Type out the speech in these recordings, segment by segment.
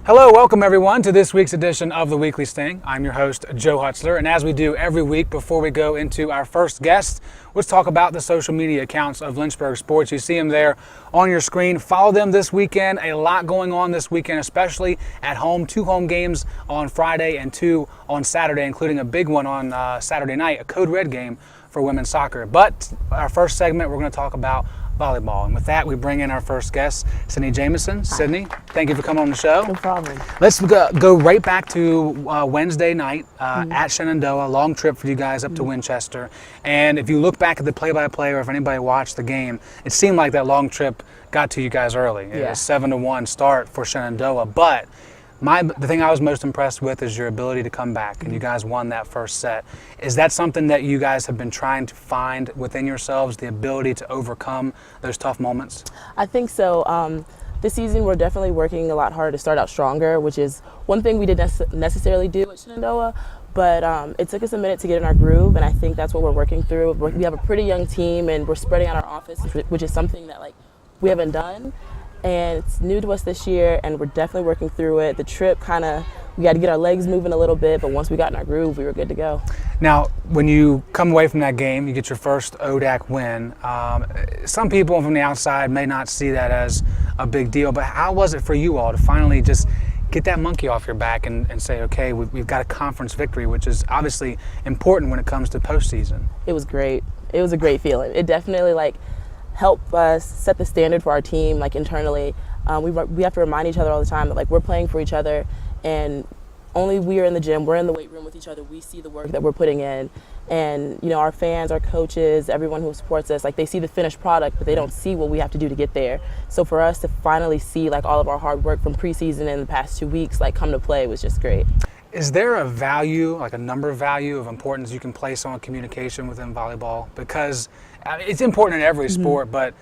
Hello, welcome everyone to this week's edition of the Weekly Sting. I'm your host, Joe Hutzler, and as we do every week before we go into our first guest, let's talk about the social media accounts of Lynchburg Sports. You see them there on your screen. Follow them this weekend. A lot going on this weekend, especially at home. 2 home games on Friday and 2 on Saturday, including a big one on Saturday night, a Code Red game for women's soccer. But our first segment, we're going to talk about volleyball. And with that, we bring in our first guest, Sydney Jamison. Sydney, thank you for coming on the show. No problem. Let's go right back to Wednesday night at Shenandoah. Long trip for you guys up to Winchester. And if you look back at the play-by-play, or if anybody watched the game, it seemed like that long trip got to you guys early. It was 7-1 start for Shenandoah. But the thing I was most impressed with is your ability to come back, and you guys won that first set. Is that something that you guys have been trying to find within yourselves, the ability to overcome those tough moments? I think so. This season we're definitely working a lot harder to start out stronger, which is one thing we didn't necessarily do at Shenandoah, but it took us a minute to get in our groove, and I think that's what we're working through. We have a pretty young team, and we're spreading out our offense, which is something that we haven't done. And it's new to us this year, and we're definitely working through it. The trip we had to get our legs moving a little bit, but once we got in our groove, we were good to go. Now, when you come away from that game, you get your first ODAC win. Some people from the outside may not see that as a big deal, but how was it for you all to finally just get that monkey off your back and say, okay, we've got a conference victory, which is obviously important when it comes to postseason? It was great. It was a great feeling. It definitely help us set the standard for our team, internally. We have to remind each other all the time that we're playing for each other, and only we are in the gym, we're in the weight room with each other, we see the work that we're putting in, and our fans, our coaches, everyone who supports us, they see the finished product, but they don't see what we have to do to get there. So for us to finally see all of our hard work from preseason and the past 2 weeks come to play was just great. Is there a value, a number value of importance you can place on communication within volleyball? Because it's important in every sport, but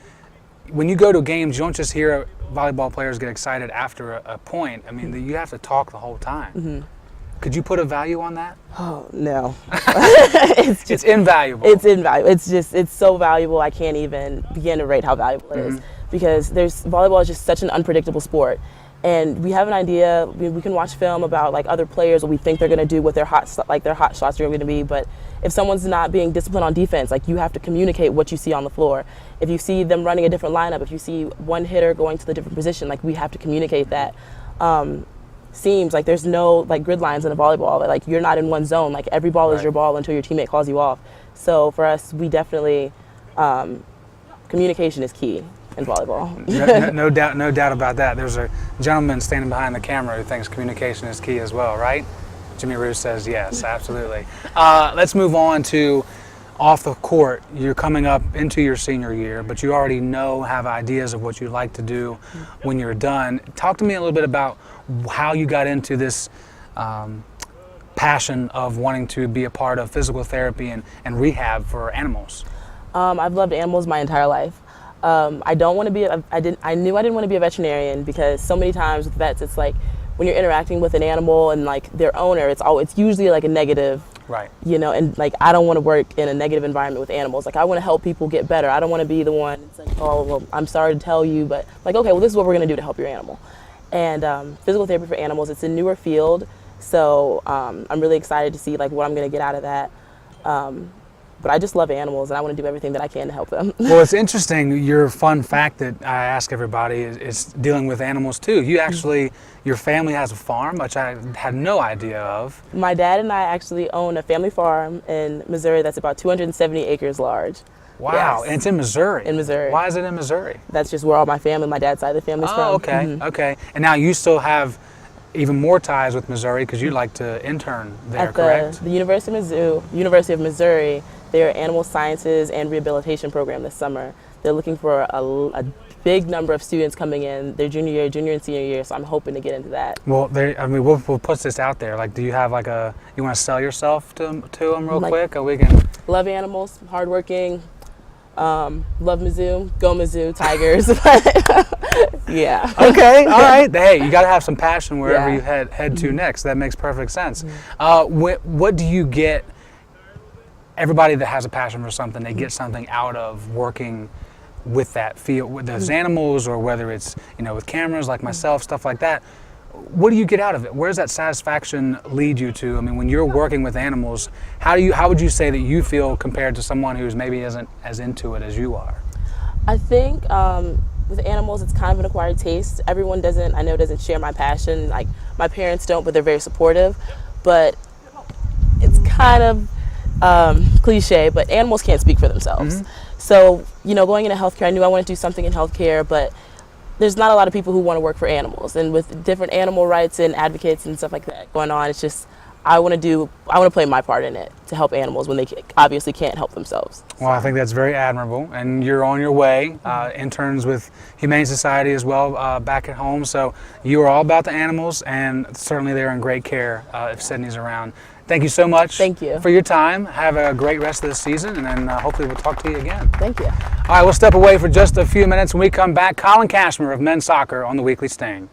when you go to games, you don't just hear volleyball players get excited after a point. I mean, you have to talk the whole time. Could you put a value on that? Oh, no. It's invaluable. It's invaluable. It's so valuable, I can't even begin to rate how valuable it is. Because volleyball is just such an unpredictable sport. And we have an idea, we can watch film about other players, what we think they're going to do, what their hot shots are going to be, but if someone's not being disciplined on defense, you have to communicate what you see on the floor. If you see them running a different lineup, if you see one hitter going to the different position, we have to communicate that. Seems like there's no grid lines in a volleyball, you're not in one zone, every ball is your ball until your teammate calls you off. So for us, we definitely, communication is key in volleyball. No doubt about that. There's a gentleman standing behind the camera who thinks communication is key as well, right? Jimmy Roos says yes, absolutely. Let's move on to off the court. You're coming up into your senior year, but you already have ideas of what you'd like to do when you're done. Talk to me a little bit about how you got into this passion of wanting to be a part of physical therapy and rehab for animals. I've loved animals my entire life. I knew I didn't want to be a veterinarian because so many times with vets, it's when you're interacting with an animal and their owner, it's usually a negative, right? And I don't want to work in a negative environment with animals. I want to help people get better. I don't want to be the one. It's oh well, I'm sorry to tell you, but okay, well this is what we're gonna do to help your animal. And physical therapy for animals, it's a newer field, so I'm really excited to see what I'm gonna get out of that. But I just love animals, and I want to do everything that I can to help them. Well, it's interesting. Your fun fact that I ask everybody is dealing with animals too. You actually, your family has a farm, which I had no idea of. My dad and I actually own a family farm in Missouri that's about 270 acres large. Wow, yes. And it's in Missouri. In Missouri. Why is it in Missouri? That's just where all my family, my dad's side of the family's from. Oh, okay, okay. And now you still have even more ties with Missouri because you like to intern there, correct? The University of Missouri, their animal sciences and rehabilitation program this summer. They're looking for a big number of students coming in their junior and senior year, so I'm hoping to get into that. Well, we'll put this out there. Do you have you want to sell yourself to them real quick? Or we can. Love animals, hardworking, love Mizzou, go Mizzou, Tigers. Yeah. Okay, all right. Hey, you got to have some passion wherever you head to next. That makes perfect sense. What do you get? Everybody that has a passion for something, they get something out of working with that field, with those animals, or whether it's with cameras like myself, stuff like that. What do you get out of it? Where does that satisfaction lead you to? I mean, when you're working with animals, how would you say that you feel compared to someone who's maybe isn't as into it as you are? I think with animals, it's kind of an acquired taste. Everyone doesn't share my passion. Like, my parents don't, but they're very supportive. But it's kind of cliche, but animals can't speak for themselves. So, going into healthcare, I knew I wanted to do something in healthcare, but there's not a lot of people who want to work for animals. And with different animal rights and advocates and stuff like that going on, it's just, I want to play my part in it to help animals when they obviously can't help themselves. Well, I think that's very admirable, and you're on your way. Interns with Humane Society as well back at home, so you are all about the animals, and certainly they're in great care if Sydney's around. Thank you so much. Thank you for your time. Have a great rest of the season, and then hopefully we'll talk to you again. Thank you. All right, we'll step away for just a few minutes. When we come back, Collin Kashmer of men's soccer on the Weekly Sting.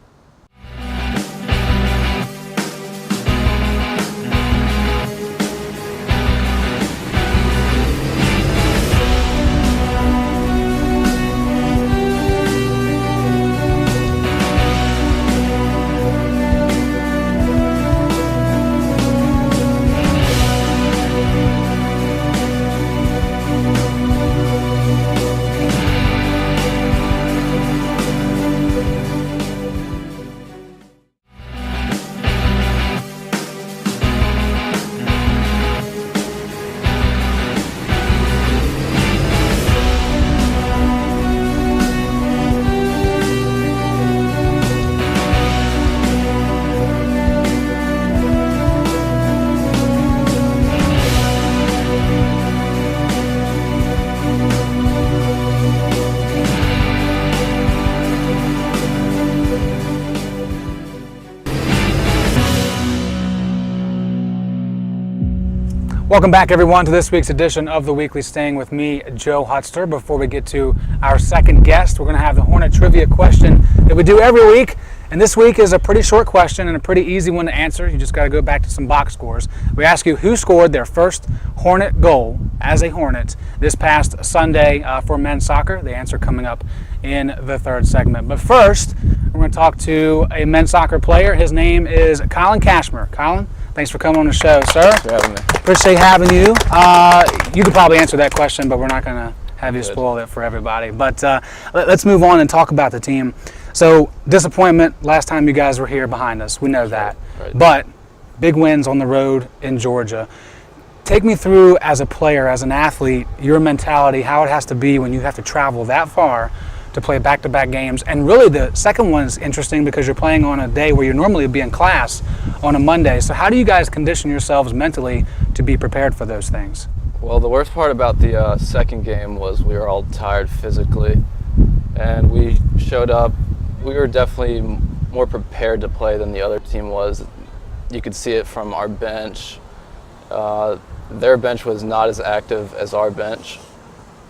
Welcome back, everyone, to this week's edition of the Weekly Sting with me, Joe Hutzler. Before we get to our second guest, we're going to have the Hornet trivia question that we do every week. And this week is a pretty short question and a pretty easy one to answer. You just got to go back to some box scores. We ask you who scored their first Hornet goal as a Hornet this past Sunday for men's soccer. The answer coming up in the third segment. But first, we're going to talk to a men's soccer player. His name is Collin Kashmer. Collin, thanks for coming on the show, sir. Thanks for having me. Appreciate having you. You could probably answer that question, but we're not going to have you spoil it for everybody. But let's move on and talk about the team. So, disappointment last time you guys were here behind us. We know that. Right. But big wins on the road in Georgia. Take me through, as a player, as an athlete, your mentality, how it has to be when you have to travel that far to play back-to-back games. And really the second one is interesting because you're playing on a day where you normally would be in class on a Monday. So how do you guys condition yourselves mentally to be prepared for those things? Well, the worst part about the second game was we were all tired physically, and we showed up. We were definitely more prepared to play than the other team was. You could see it from our bench. Their bench was not as active as our bench,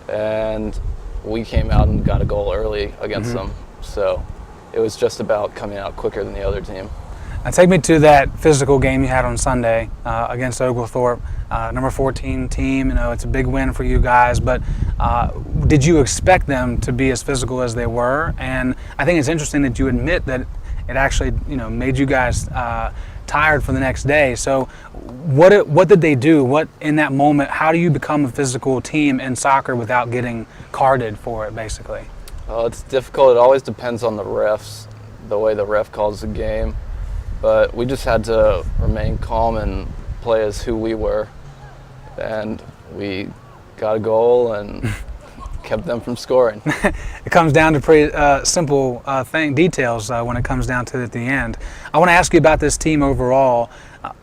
and we came out and got a goal early against them. So it was just about coming out quicker than the other team. Now take me to that physical game you had on Sunday against Oglethorpe, number 14 team. You know, it's a big win for you guys, but did you expect them to be as physical as they were? And I think it's interesting that you admit that it actually, made you guys tired for the next day. So what did they do? What in that moment, how do you become a physical team in soccer without getting carded for it, basically? Well, it's difficult. It always depends on the refs, the way the ref calls the game. But we just had to remain calm and play as who we were. And we got a goal and kept them from scoring. It comes down to pretty simple details when it comes down to it at the end. I want to ask you about this team overall.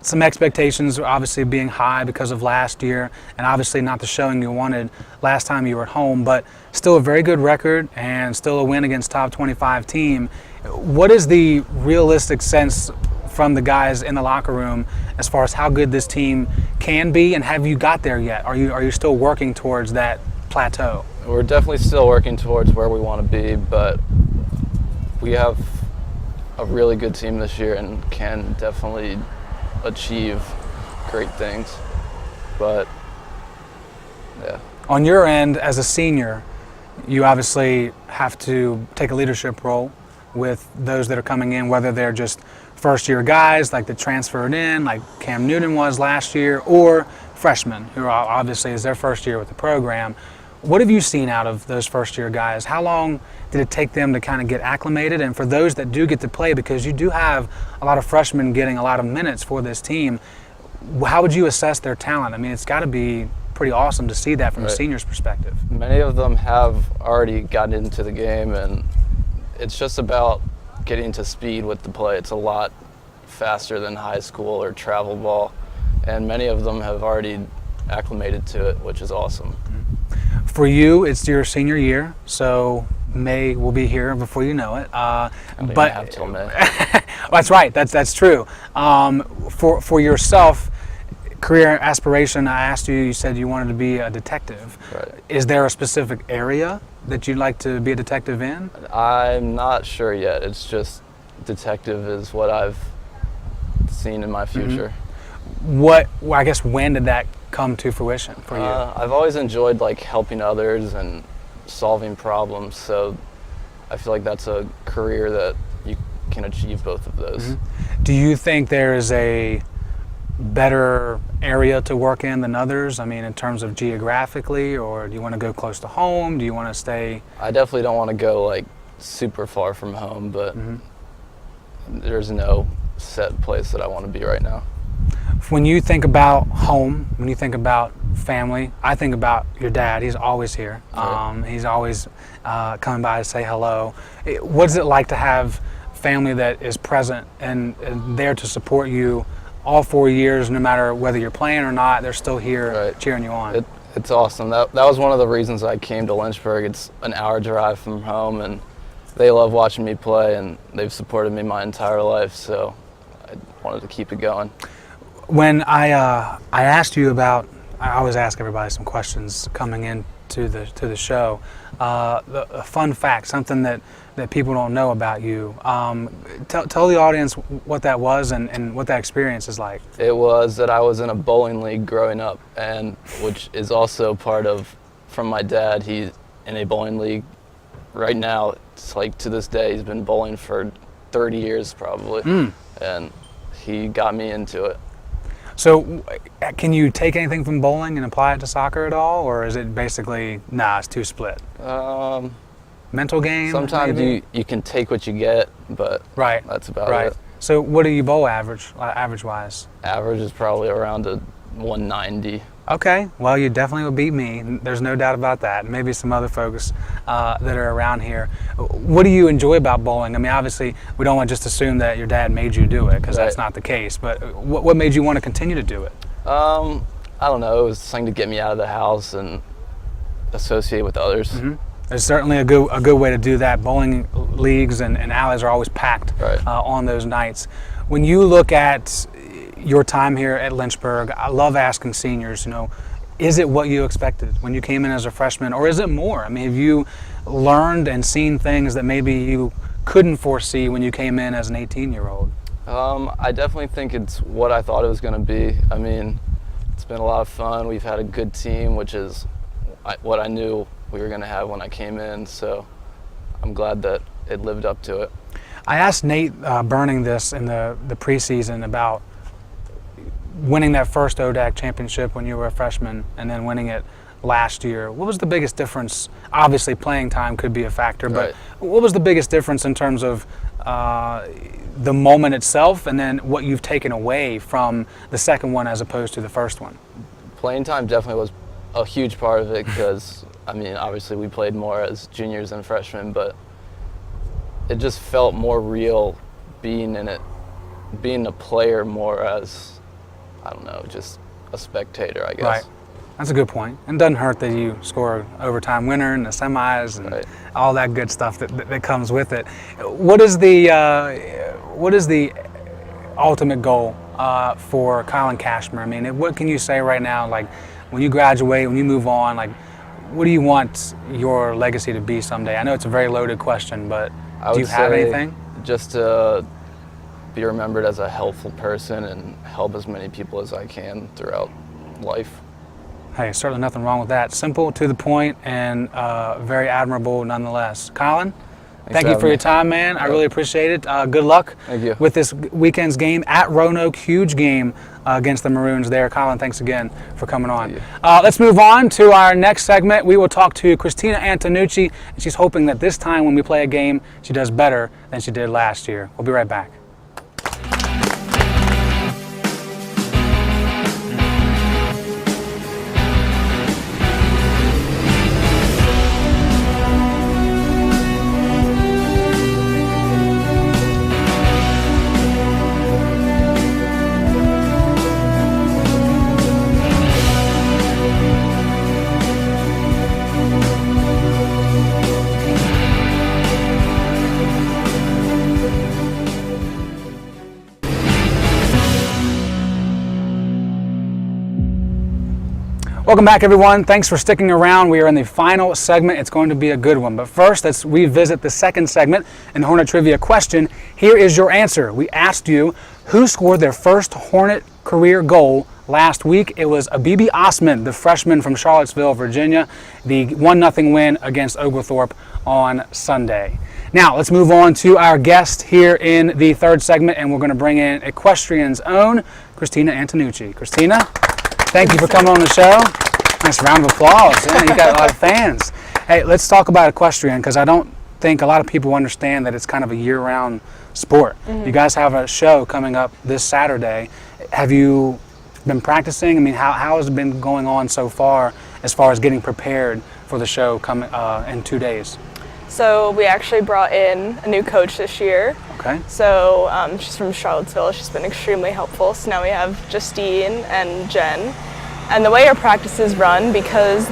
Some expectations obviously being high because of last year, and obviously not the showing you wanted last time you were at home, but still a very good record and still a win against top 25 team. What is the realistic sense from the guys in the locker room as far as how good this team can be, and have you got there yet? Are you still working towards that plateau? We're definitely still working towards where we want to be, but we have a really good team this year and can definitely achieve great things. But yeah. On your end, as a senior, you obviously have to take a leadership role with those that are coming in, whether they're just first-year guys like that transferred in, like Cam Newton was last year, or freshmen who are obviously is their first year with the program. What have you seen out of those first-year guys? How long did it take them to kind of get acclimated? And for those that do get to play, because you do have a lot of freshmen getting a lot of minutes for this team, how would you assess their talent? I mean, it's got to be pretty awesome to see that from a senior's perspective. Many of them have already gotten into the game, and it's just about getting to speed with the play. It's a lot faster than high school or travel ball, and many of them have already acclimated to it, which is awesome. For you, it's your senior year, so May will be here before you know it. But have till May. That's right. That's true. For yourself, career aspiration, I asked you. You said you wanted to be a detective. Right. Is there a specific area that you'd like to be a detective in? I'm not sure yet. It's just detective is what I've seen in my future. I guess when did that come to fruition for you? I've always enjoyed like helping others and solving problems, so I feel like that's a career that you can achieve both of those. Do you think there is a better area to work in than others? I mean, in terms of geographically, or do you want to go close to home? Do you want to stay? I definitely don't want to go like super far from home, but there's no set place that I want to be right now. When you think about home, when you think about family, I think about your dad. He's always here. He's always coming by to say hello. What is it like to have family that is present and there to support you all 4 years, no matter whether you're playing or not? They're still here cheering you on. It's awesome. That was one of the reasons I came to Lynchburg. It's an hour drive from home, and they love watching me play, and they've supported me my entire life, so I wanted to keep it going. When I asked you about, I always ask everybody some questions coming in to the show. A fun fact, something that people don't know about you. Tell the audience what that was and what that experience is like. It was that I was in a bowling league growing up, and which is also part of from my dad. He's in a bowling league right now. It's like to this day he's been bowling for 30 years probably, and he got me into it. So can you take anything from bowling and apply it to soccer at all, or is it basically, nah, it's too split? Mental game? Sometimes maybe? you can take what you get, but that's about it. So what do you bowl average-wise? Average is probably around a 190. Okay, well, you definitely will beat me. There's no doubt about that. Maybe some other folks that are around here. What do you enjoy about bowling? I mean, obviously, we don't want to just assume that your dad made you do it, because that's not the case. But what made you want to continue to do it? I don't know. It was something to get me out of the house and associate with others. There's certainly a good way to do that. Bowling leagues and alleys are always packed on those nights. When you look at your time here at Lynchburg, I love asking seniors, is it what you expected when you came in as a freshman, or is it more? I mean, have you learned and seen things that maybe you couldn't foresee when you came in as an 18-year-old? I definitely think it's what I thought it was going to be. I mean, it's been a lot of fun. We've had a good team, which is what I knew we were going to have when I came in, so I'm glad that it lived up to it. I asked Nate Burning this in the preseason about winning that first ODAC championship when you were a freshman and then winning it last year. What was the biggest difference? Obviously playing time could be a factor, but what was the biggest difference in terms of the moment itself and then what you've taken away from the second one as opposed to the first one? Playing time definitely was a huge part of it because, I mean, obviously we played more as juniors and freshmen, but it just felt more real being in it, being a player more as, I don't know, just a spectator, I guess. Right. That's a good point. And it doesn't hurt that you score an overtime winner in the semis and all that good stuff that comes with it. What is the ultimate goal for Collin Kashmer? I mean, what can you say right now, like when you graduate, when you move on, like what do you want your legacy to be someday? I know it's a very loaded question, but do you have anything? Just to be remembered as a helpful person and help as many people as I can throughout life. Hey, certainly nothing wrong with that. Simple, to the point, and very admirable nonetheless. Collin, Thank you for your time, man. I really appreciate it. Good luck with this weekend's game at Roanoke. Huge game against the Maroons there. Collin, thanks again for coming on. Let's move on to our next segment. We will talk to Christina Antonucci, and she's hoping that this time when we play a game, she does better than she did last year. We'll be right back. Welcome back, everyone. Thanks for sticking around. We are in the final segment. It's going to be a good one. But first, let's revisit the second segment in the Hornet Trivia question. Here is your answer. We asked you who scored their first Hornet career goal last week. It was Abibi Osman, the freshman from Charlottesville, Virginia, the 1-0 win against Oglethorpe on Sunday. Now, let's move on to our guest here in the third segment, and we're going to bring in Equestrian's own Christina Antonucci. Christina, thank you for coming on the show. Nice round of applause. Yeah, you got a lot of fans. Hey, let's talk about equestrian, because I don't think a lot of people understand that it's kind of a year-round sport. You guys have a show coming up this Saturday. Have you been practicing? I mean, how has it been going on so far as getting prepared for the show coming in 2 days? So we actually brought in a new coach this year. Okay. So she's from Charlottesville. She's been extremely helpful. So now we have Justine and Jen. And the way our practices run, because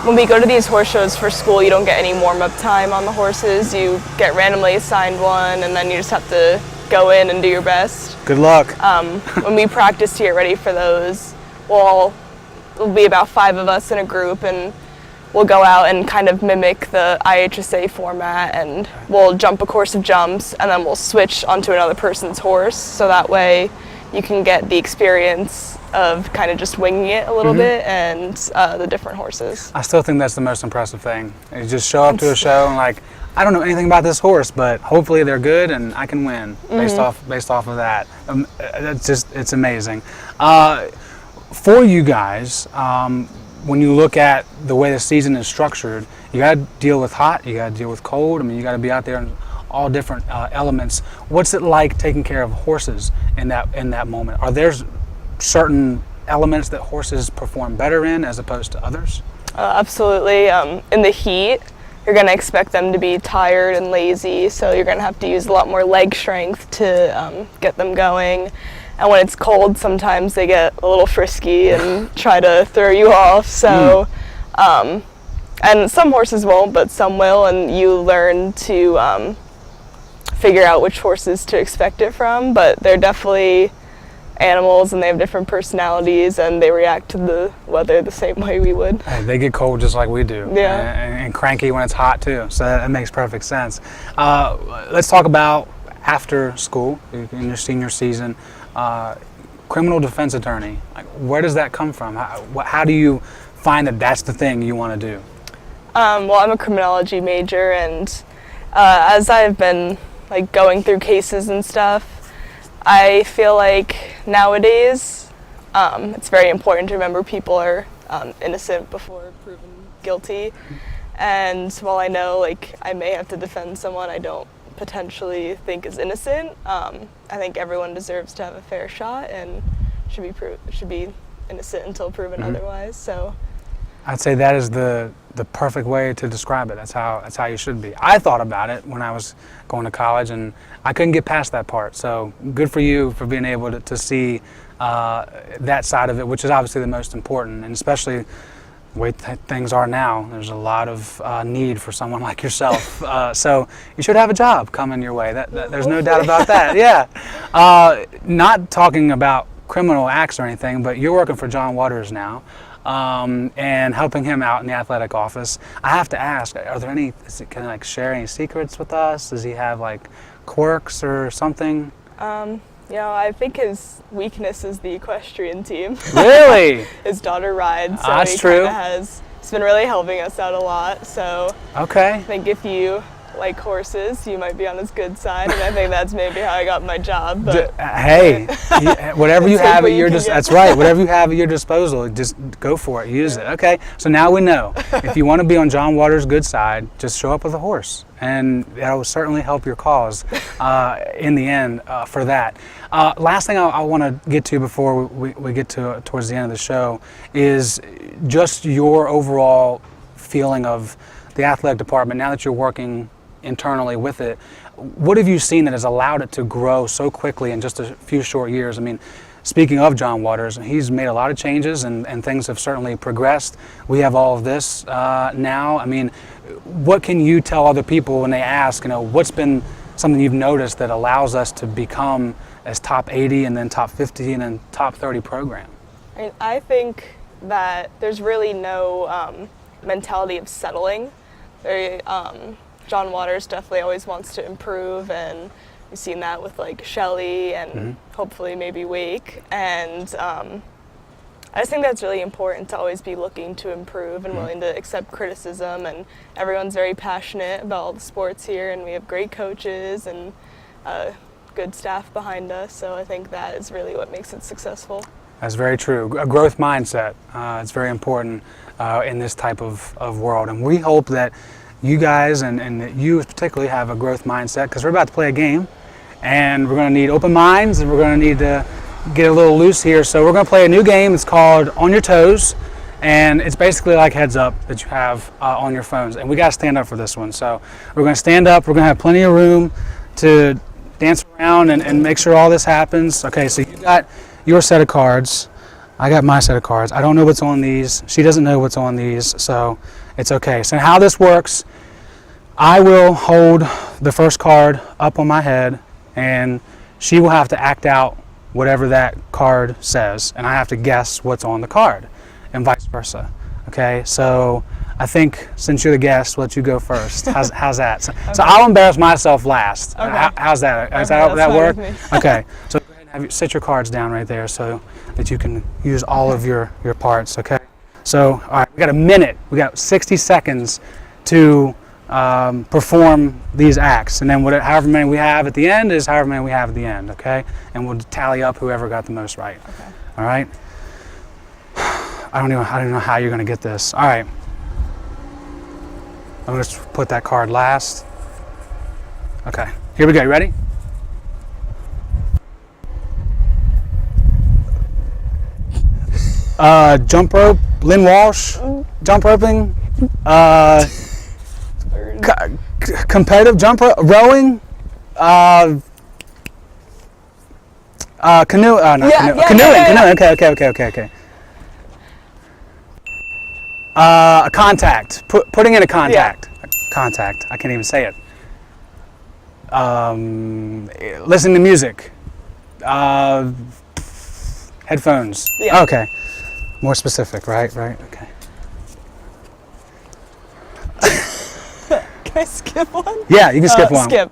when we go to these horse shows for school, you don't get any warm-up time on the horses. You get randomly assigned one, and then you just have to go in and do your best. Good luck. When we practice to get ready for those, it'll be about 5 of us in a group, and we'll go out and kind of mimic the IHSA format, and we'll jump a course of jumps, and then we'll switch onto another person's horse, so that way you can get the experience of kind of just winging it a little bit and the different horses. I still think that's the most impressive thing. You just show up to a show and like, I don't know anything about this horse, but hopefully they're good and I can win based off of that. It's amazing. For you guys, when you look at the way the season is structured, you got to deal with hot, you got to deal with cold. I mean, you got to be out there in all different elements. What's it like taking care of horses in that moment? Are there certain elements that horses perform better in as opposed to others? Absolutely. In the heat, you're going to expect them to be tired and lazy, so you're going to have to use a lot more leg strength to get them going. And when it's cold, sometimes they get a little frisky and try to throw you off. So, and some horses won't, but some will, and you learn to figure out which horses to expect it from. But they're definitely animals, and they have different personalities, and they react to the weather the same way we would. Hey, they get cold just like we do. Yeah. And cranky when it's hot too. So that makes perfect sense. Let's talk about after school, in your senior season, criminal defense attorney. Like, where does that come from? How do you find that that's the thing you want to do? Well, I'm a criminology major, and as I've been going through cases and stuff, I feel like nowadays it's very important to remember people are innocent before proven guilty. And while I know I may have to defend someone I don't potentially think is innocent, I think everyone deserves to have a fair shot and should be innocent until proven otherwise. So I'd say that is the perfect way to describe it. That's how you should be. I thought about it when I was going to college, and I couldn't get past that part. So good for you for being able to see that side of it, which is obviously the most important, and especially the way things are now. There's a lot of need for someone like yourself. So you should have a job coming your way. There's no doubt about that. Yeah. Not talking about criminal acts or anything, but you're working for John Waters now. And helping him out in the athletic office. I have to ask, are there any, can he share any secrets with us? Does he have quirks or something? I think his weakness is the equestrian team. Really? His daughter rides, so that's he true. he's been really helping us out a lot. So okay. I think if you like horses, you might be on his good side, and I think that's maybe how I got my job. But hey, whatever you have at your that's right. Whatever you have at your disposal, just go for it. Use it. Okay. So now we know if you want to be on John Waters' good side, just show up with a horse, and that will certainly help your cause in the end for that. Last thing I want to get to before we get to towards the end of the show is just your overall feeling of the athletic department now that you're working internally with it. What have you seen that has allowed it to grow so quickly in just a few short years? I mean, speaking of John Waters, he's made a lot of changes and things have certainly progressed. We have all of this now. I mean, what can you tell other people when they ask, what's been something you've noticed that allows us to become as top 80 and then top 50 and then top 30 program? I think that there's really no mentality of settling. John Waters definitely always wants to improve, and we've seen that with like Shelley and hopefully maybe Wake. And I just think that's really important to always be looking to improve and willing to accept criticism. And everyone's very passionate about all the sports here, and we have great coaches and good staff behind us. So I think that is really what makes it successful. That's very true. A growth mindset. It's very important in this type of world. And we hope that you guys and that you particularly have a growth mindset, because we're about to play a game and we're going to need open minds and we're going to need to get a little loose here. So we're going to play a new game. It's called On Your Toes, and it's basically like Heads Up that you have on your phones. And we got to stand up for this one. So we're going to stand up. We're going to have plenty of room to dance around and make sure all this happens. Okay, so you got your set of cards. I got my set of cards. I don't know what's on these. She doesn't know what's on these, so it's okay. So how this works, I will hold the first card up on my head, and she will have to act out whatever that card says, and I have to guess what's on the card, and vice versa. Okay, so I think since you're the guest, we'll let you go first. How's that? So, Okay. so I'll embarrass myself last. Okay. How's that? Does Okay, that work? fine with me. Okay, so go ahead and sit your cards down right there so that you can use all of your parts, okay? So, all right, we got a minute. We got 60 seconds to perform these acts, and then however many we have at the end is however many we have at the end, okay? And we'll tally up whoever got the most right. Okay. All right? I don't even know how you're going to get this. All right. I'm going to put that card last. Okay, here we go. You ready? Jump rope, Lynn Walsh, jump roping, competitive jump rope, rowing, canoe, canoeing, okay. Contact, putting in a contact, contact, I can't even say it. Listening to music, headphones, Yeah. okay. More specific, right, okay. Can I skip one? Yeah, you can skip one. Skip.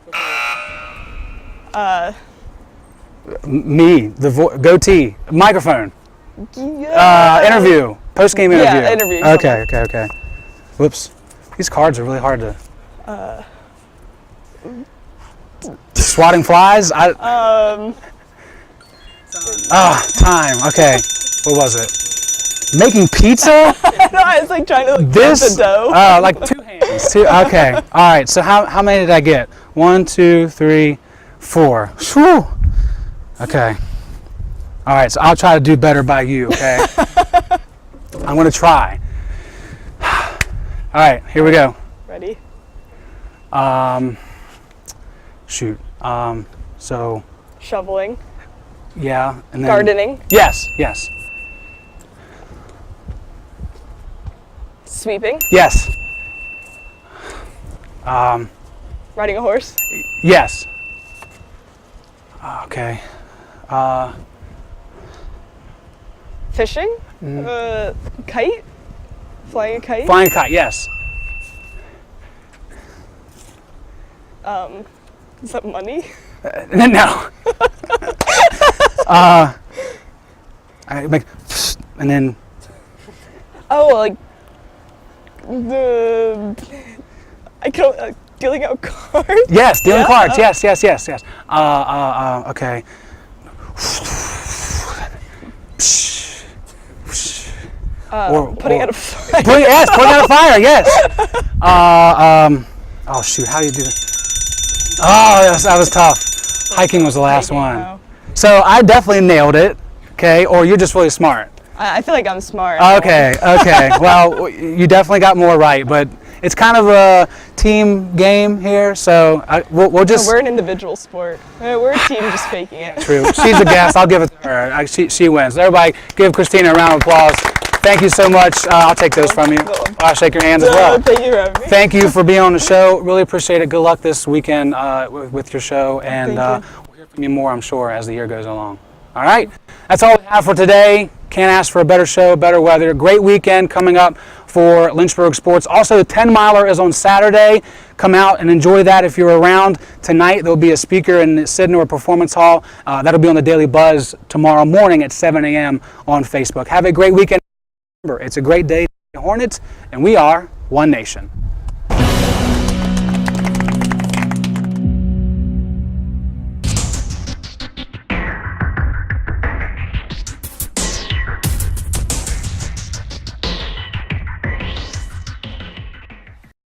Me, the goatee, microphone, Yeah. interview, post-game interview. Yeah, interview. Okay. Whoops. These cards are really hard to... Swatting flies? Um, Time. Okay. What was it? Making pizza? no, I was like trying to like This? get the dough. Like 2 hands. Okay. All right. So how many did I get? 1, 2, 3, 4. Whew. Okay. All right. So I'll try to do better by you. Okay. I'm gonna try. All right. Here we go. Ready? Shoot. So Shoveling. yeah. And then Gardening. Yes. Sweeping. Yes. Riding a horse. Yes. Okay. Fishing. Kite. Flying a kite. Flying kite. Yes. Is that money? No. I make and then Oh, like the. I can't. Dealing out cards? Yes, dealing Yeah. cards. Yes. Okay. Putting out a fire. Putting out a fire. Yes. Oh shoot! How do you do that? Oh, that was tough. Hiking was the last one. Wow. So I definitely nailed it. Okay, or you're just really smart. I feel like I'm smart. Okay. Well, you definitely got more right, but it's kind of a team game here, so we'll just. We're an individual sport. We're a team just faking it. True. She's a guest. I'll give it to her. She wins. Everybody, give Christina a round of applause. Thank you so much. I'll take those from you. I'll shake your hands as well. Thank you for having me. Thank you for being on the show. Really appreciate it. Good luck this weekend with your show, and we'll hear from you more, I'm sure, as the year goes along. All right. That's all we have for today. Can't ask for a better show, better weather. Great weekend coming up for Lynchburg sports. Also, the 10-miler is on Saturday. Come out and enjoy that if you're around. Tonight, there'll be a speaker in the Sidnor Performance Hall. That'll be on the Daily Buzz tomorrow morning at 7 a.m. on Facebook. Have a great weekend. Remember, it's a great day for the Hornets, and we are one nation.